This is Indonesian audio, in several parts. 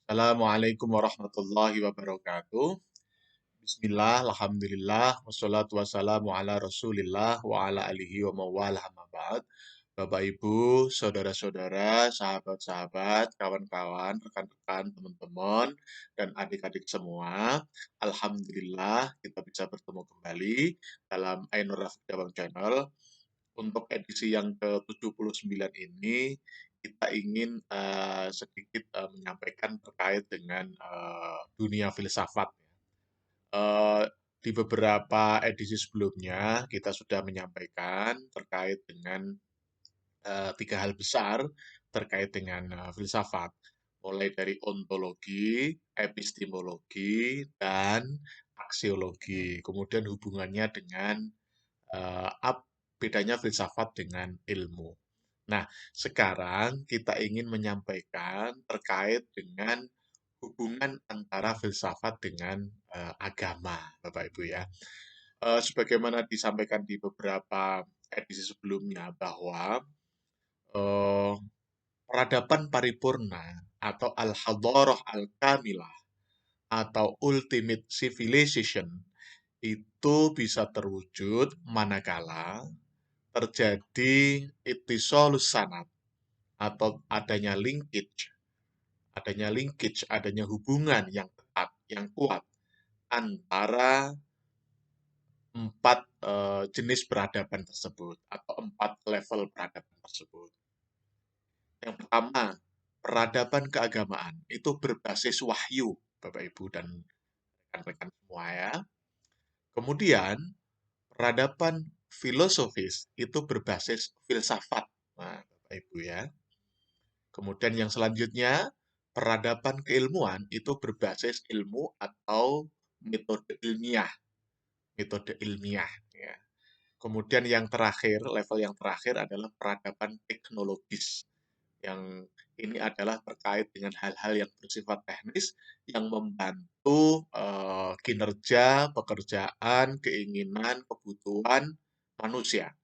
Assalamualaikum warahmatullahi wabarakatuh. Bismillah, alhamdulillah, wassalatu wassalamu ala rasulillah wa ala alihi wa mawalah amma ba'd. Bapak Ibu, saudara-saudara, sahabat-sahabat, kawan-kawan, rekan-rekan, teman-teman, dan adik-adik semua. Alhamdulillah kita bisa bertemu kembali dalam Ainur Rafiq Jabang Channel. Untuk edisi yang ke-79 ini, kita ingin sedikit menyampaikan terkait dengan dunia filsafat. Eh, di beberapa edisi sebelumnya, kita sudah menyampaikan terkait dengan tiga hal besar terkait dengan filsafat, mulai dari ontologi, epistemologi, dan aksiologi. Kemudian hubungannya dengan bedanya filsafat dengan ilmu. Nah, sekarang kita ingin menyampaikan terkait dengan hubungan antara filsafat dengan agama, Bapak Ibu ya. Sebagaimana disampaikan di beberapa edisi sebelumnya bahwa eh, peradaban paripurna atau al-hadarah al-kamilah atau ultimate civilization itu bisa terwujud manakala terjadi ittisalus sanad atau adanya hubungan yang ketat, yang kuat antara empat jenis peradaban tersebut atau empat level peradaban tersebut. Yang pertama, peradaban keagamaan itu berbasis wahyu, Bapak Ibu dan rekan-rekan semua ya. Kemudian, peradaban filosofis itu berbasis filsafat. Nah, Bapak Ibu ya. Kemudian yang selanjutnya, peradaban keilmuan itu berbasis ilmu atau metode ilmiah. Metode ilmiah. Ya. Kemudian yang terakhir, level yang terakhir adalah peradaban teknologis. Yang ini adalah terkait dengan hal-hal yang bersifat teknis yang membantu kinerja, pekerjaan, keinginan, kebutuhan manusia.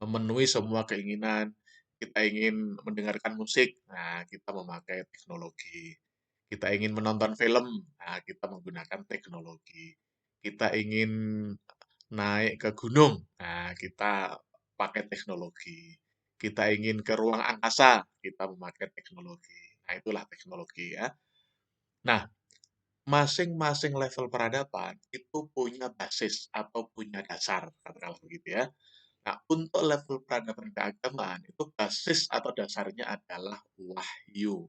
Memenuhi semua keinginan. Kita ingin mendengarkan musik, nah kita memakai teknologi. Kita ingin menonton film, nah kita menggunakan teknologi. Kita ingin naik ke gunung, nah kita pakai teknologi. Kita ingin ke ruang angkasa, kita memakai teknologi. Nah itulah teknologi ya. Nah, masing-masing level peradaban itu punya basis atau punya dasar, katakanlah begitu ya. Nah, untuk level peradaban keagamaan itu basis atau dasarnya adalah wahyu.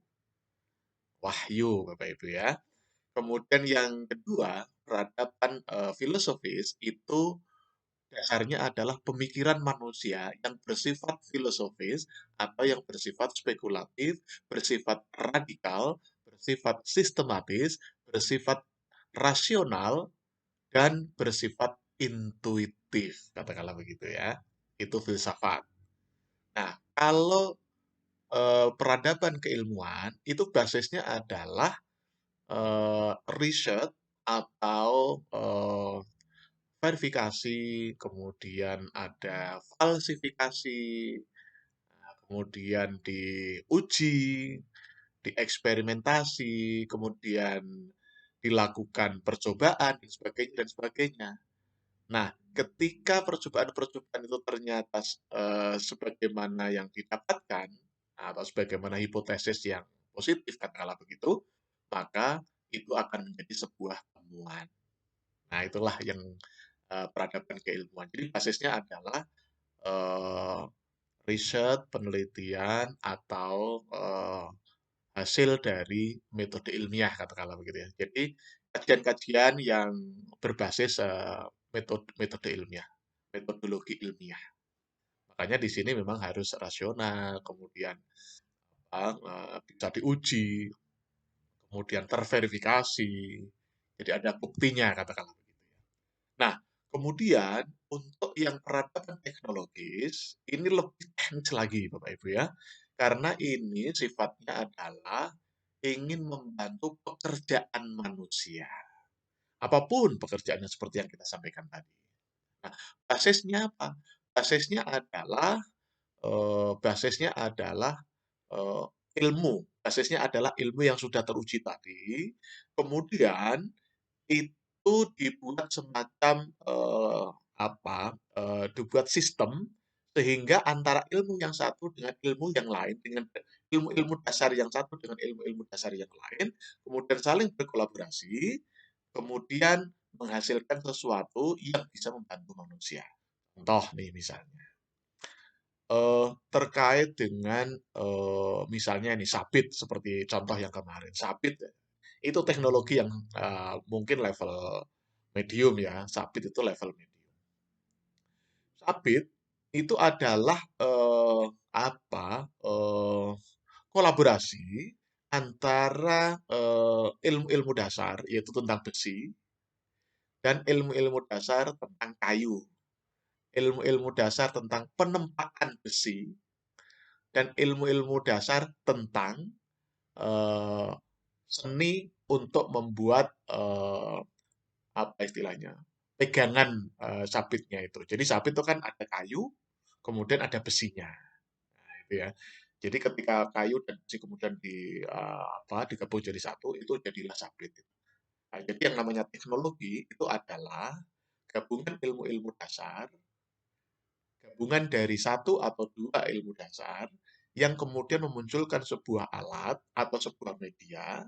Wahyu, Bapak Ibu ya. Kemudian yang kedua, peradaban filosofis itu dasarnya adalah pemikiran manusia yang bersifat filosofis atau yang bersifat spekulatif, bersifat radikal, bersifat sistematis, bersifat rasional, dan bersifat intuitif, katakanlah begitu ya. Itu filsafat. Nah, kalau peradaban keilmuan itu basisnya adalah riset atau verifikasi, kemudian ada falsifikasi, kemudian diuji, dieksperimentasi, kemudian dilakukan percobaan, dan sebagainya, dan sebagainya. Nah, ketika percobaan-percobaan itu ternyata sebagaimana yang didapatkan, atau sebagaimana hipotesis yang positif, katakanlah begitu, maka itu akan menjadi sebuah temuan. Nah, itulah yang peradaban keilmuan. Jadi basisnya adalah eh, riset, penelitian, atau hasil dari metode ilmiah, katakanlah begitu ya. Jadi kajian-kajian yang berbasis metode ilmiah, metodologi ilmiah. Makanya di sini memang harus rasional, kemudian bisa diuji, kemudian terverifikasi. Jadi ada buktinya, katakanlah begitu ya. Nah, kemudian untuk yang peradaban teknologis, ini lebih teknis lagi, Bapak Ibu ya. Karena ini sifatnya adalah ingin membantu pekerjaan manusia. Apapun pekerjaannya seperti yang kita sampaikan tadi. Nah, basisnya apa? Basisnya adalah basisnya adalah ilmu, basisnya adalah ilmu yang sudah teruji tadi, kemudian itu dibuat semacam, dibuat sistem sehingga antara ilmu yang satu dengan ilmu yang lain, dengan ilmu-ilmu dasar yang satu dengan ilmu-ilmu dasar yang lain, kemudian saling berkolaborasi, kemudian menghasilkan sesuatu yang bisa membantu manusia. Contoh nih misalnya, terkait dengan, misalnya ini sabit seperti contoh yang kemarin, sabit ya, itu teknologi yang, mungkin level medium ya, sabit itu level medium. Sabit itu adalah, kolaborasi antara, ilmu-ilmu dasar, yaitu tentang besi, dan ilmu-ilmu dasar tentang kayu. Ilmu-ilmu dasar tentang penempaan besi, dan ilmu-ilmu dasar tentang, eee, seni untuk membuat, apa istilahnya, pegangan, sabitnya itu. Jadi sabit itu kan ada kayu, kemudian ada besinya, gitu ya. Jadi ketika kayu dan besi kemudian digabung jadi satu, itu jadilah sabit. Nah, jadi yang namanya teknologi itu adalah gabungan ilmu-ilmu dasar, gabungan dari satu atau dua ilmu dasar, yang kemudian memunculkan sebuah alat atau sebuah media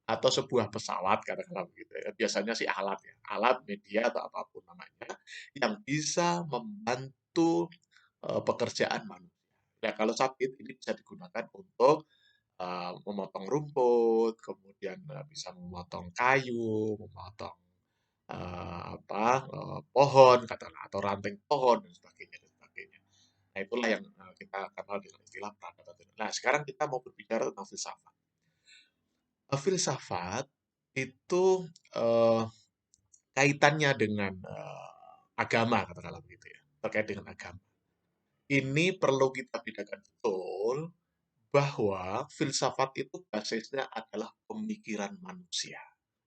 atau sebuah pesawat katakanlah begitu ya. Biasanya sih alat ya, alat, media atau apapun namanya yang bisa membantu pekerjaan manusia. Nah, kalau sabit ini bisa digunakan untuk memotong rumput, kemudian bisa memotong kayu, memotong pohon katakanlah atau ranting pohon dan sebagainya dan sebagainya. Nah, itulah yang kita kenal dengan istilah peradaban. Nah, sekarang kita mau berbicara tentang filsafat. Filsafat itu, eee, kaitannya dengan, agama katakanlah begitu ya, terkait dengan agama. Ini perlu kita bedakan betul bahwa filsafat itu basisnya adalah pemikiran manusia.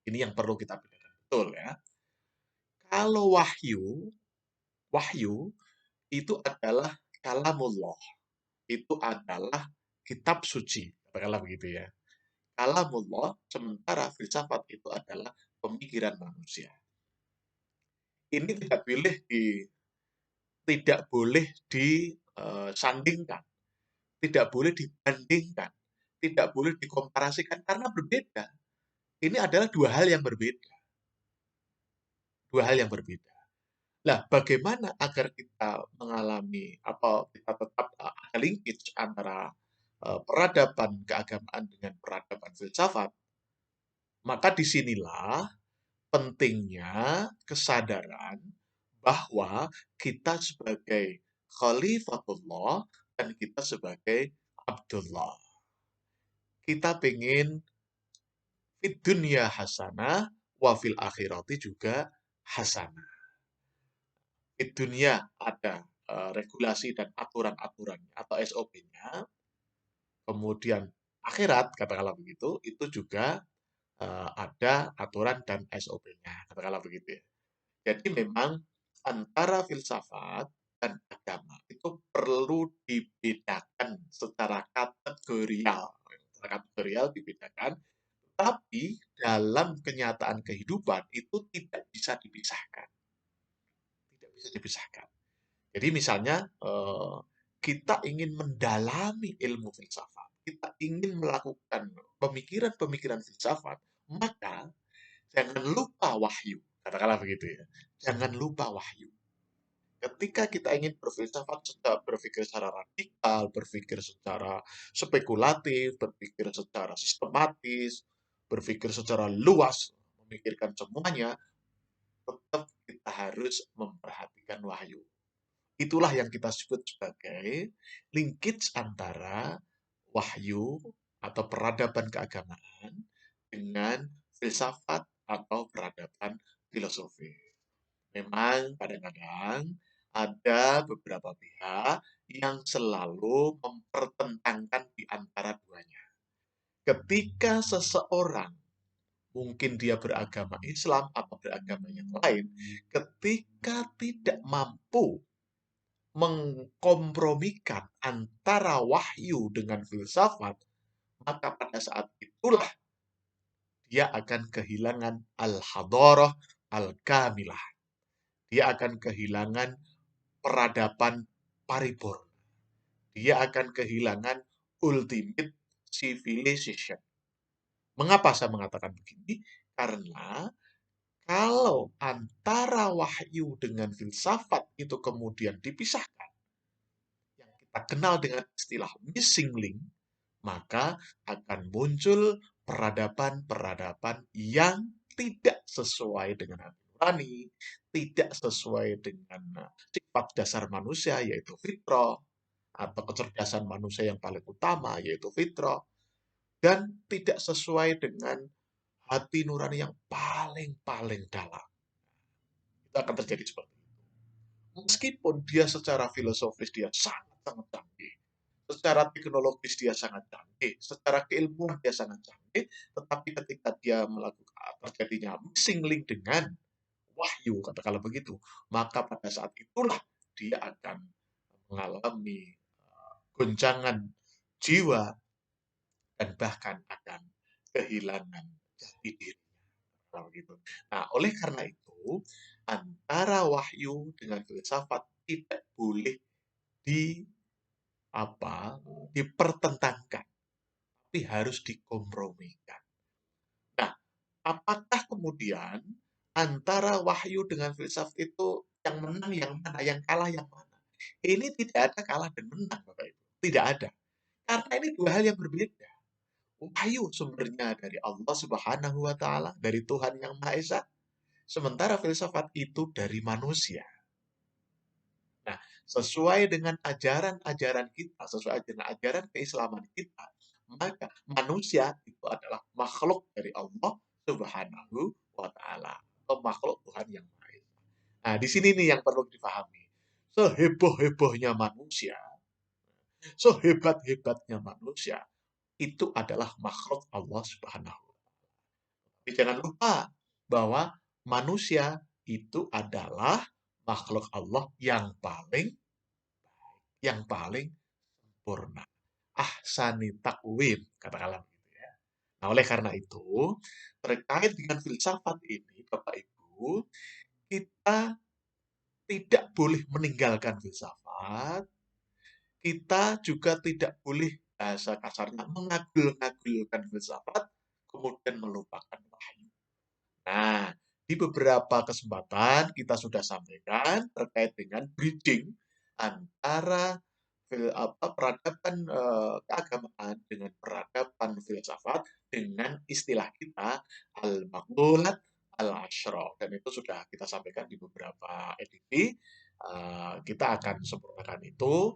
Ini yang perlu kita bedakan betul ya. Kalau wahyu, wahyu itu adalah kalamullah, itu adalah kitab suci, katakanlah begitu ya. Kalamullah, sementara filsafat itu adalah pemikiran manusia. Ini tidak boleh disandingkan, tidak boleh dibandingkan, tidak boleh dikomparasikan karena berbeda. Ini adalah dua hal yang berbeda, dua hal yang berbeda. Nah, bagaimana agar kita mengalami atau kita tetap ada linkage antara peradaban keagamaan dengan peradaban filsafat? Maka disinilah pentingnya kesadaran bahwa kita sebagai Khalifatullah dan kita sebagai Abdullah. Kita pengen fid dunya hasanah wa fil akhirati juga hasanah. Fid dunya ada regulasi dan aturan-aturannya atau SOP-nya, kemudian akhirat katakanlah begitu, itu juga ada aturan dan SOP-nya, katakanlah begitu ya. Jadi memang antara filsafat dan agama itu perlu dibedakan secara kategorial. Secara kategorial dibedakan, tapi dalam kenyataan kehidupan itu tidak bisa dipisahkan. Tidak bisa dipisahkan. Jadi misalnya kita ingin mendalami ilmu filsafat, kita ingin melakukan pemikiran-pemikiran filsafat, maka jangan lupa wahyu. Katakanlah begitu ya. Jangan lupa wahyu. Ketika kita ingin berfilsafat, berpikir secara radikal, berpikir secara spekulatif, berpikir secara sistematis, berpikir secara luas, memikirkan semuanya, tetap kita harus memperhatikan wahyu. Itulah yang kita sebut sebagai linkage antara wahyu atau peradaban keagamaan dengan filsafat atau peradaban filosofi. Memang kadang-kadang ada beberapa pihak yang selalu mempertentangkan di antara duanya. Ketika seseorang, mungkin dia beragama Islam atau beragama yang lain, ketika tidak mampu mengkompromikan antara wahyu dengan filsafat, maka pada saat itulah dia akan kehilangan al-hadarah al-kamilah. Dia akan kehilangan peradaban paripurna. Dia akan kehilangan ultimate civilization. Mengapa saya mengatakan begini? Karena kalau antara wahyu dengan filsafat itu kemudian dipisahkan, yang kita kenal dengan istilah missing link, maka akan muncul peradaban-peradaban yang tidak sesuai dengan hati nurani, tidak sesuai dengan sifat dasar manusia, yaitu fitrah, atau kecerdasan manusia yang paling utama, yaitu fitrah, dan tidak sesuai dengan hati nurani yang paling-paling dalam. Itu akan terjadi seperti itu. Meskipun dia secara filosofis dia sangat-sangat canggih, secara teknologis dia sangat canggih, secara keilmuan dia sangat canggih, tetapi ketika dia melakukan terjadinya missing link dengan wahyu, katakanlah begitu, maka pada saat itulah dia akan mengalami goncangan jiwa dan bahkan akan kehilangan jati dirinya. Begitu. Nah, oleh karena itu, antara wahyu dengan filsafat tidak boleh di dipertentangkan, tapi harus dikompromikan. Nah, apakah kemudian antara wahyu dengan filsafat itu yang menang yang mana, yang kalah yang mana? Ini tidak ada kalah dan menang, Bapak Ibu. Tidak ada. Karena ini dua hal yang berbeda. Wahyu sumbernya dari Allah Subhanahu wa taala, dari Tuhan yang Maha Esa. Sementara filsafat itu dari manusia. Nah, sesuai dengan ajaran-ajaran kita, sesuai dengan ajaran keislaman kita, maka manusia itu adalah makhluk dari Allah Subhanahu wa taala, atau makhluk Tuhan yang Maha Esa. Nah, di sini nih yang perlu dipahami. Seheboh-hebohnya manusia, sehebat-hebatnya manusia, itu adalah makhluk Allah Subhanahu wa taala. Tapi jangan lupa bahwa manusia itu adalah makhluk Allah yang paling sempurna. Ahsani takwim, katakanlah begitu ya. Nah, oleh karena itu, terkait dengan filsafat ini, Bapak Ibu, kita tidak boleh meninggalkan filsafat, kita juga tidak boleh bahasa kasarnya mengagul-agulkan filsafat, kemudian melupakan wahyu. Nah, di beberapa kesempatan kita sudah sampaikan terkait dengan bridging antara peradaban keagamaan dengan peradaban filsafat dengan istilah kita al-maqbulat al-asyra, dan itu sudah kita sampaikan di beberapa edisi. Kita akan sempurnakan itu.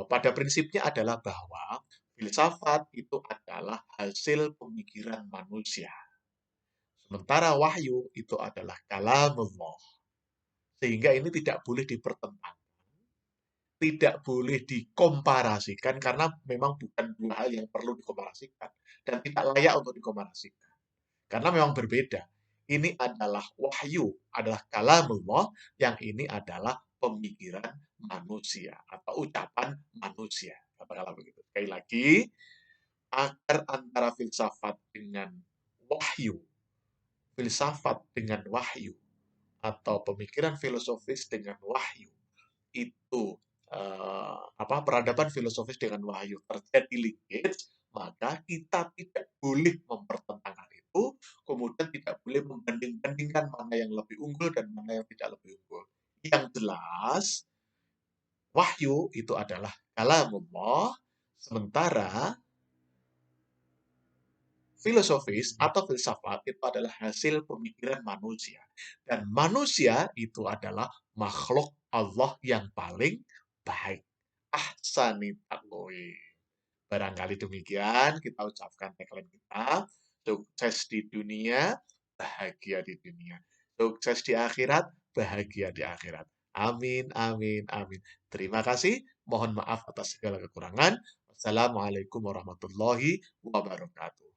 Pada prinsipnya adalah bahwa filsafat itu adalah hasil pemikiran manusia. Sementara wahyu itu adalah kalamullah. Sehingga ini tidak boleh dipertentangkan, tidak boleh dikomparasikan, karena memang bukan dua hal yang perlu dikomparasikan dan tidak layak untuk dikomparasikan. Karena memang berbeda. Ini adalah wahyu, adalah kalamullah, yang ini adalah pemikiran manusia atau ucapan manusia. Katakanlah begitu. Sekali lagi, agar antara filsafat dengan wahyu, filsafat dengan wahyu, atau pemikiran filosofis dengan wahyu, itu peradaban filosofis dengan wahyu terjadi linkage, maka kita tidak boleh mempertentangkan itu, kemudian tidak boleh membanding-bandingkan mana yang lebih unggul dan mana yang tidak lebih unggul. Yang jelas, wahyu itu adalah kalamullah, sementara filosofis atau filsafat itu adalah hasil pemikiran manusia. Dan manusia itu adalah makhluk Allah yang paling baik. Ahsani taqwim. Barangkali demikian kita ucapkan tagline kita. Sukses di dunia, bahagia di dunia. Sukses di akhirat, bahagia di akhirat. Amin, amin, amin. Terima kasih. Mohon maaf atas segala kekurangan. Wassalamualaikum warahmatullahi wabarakatuh.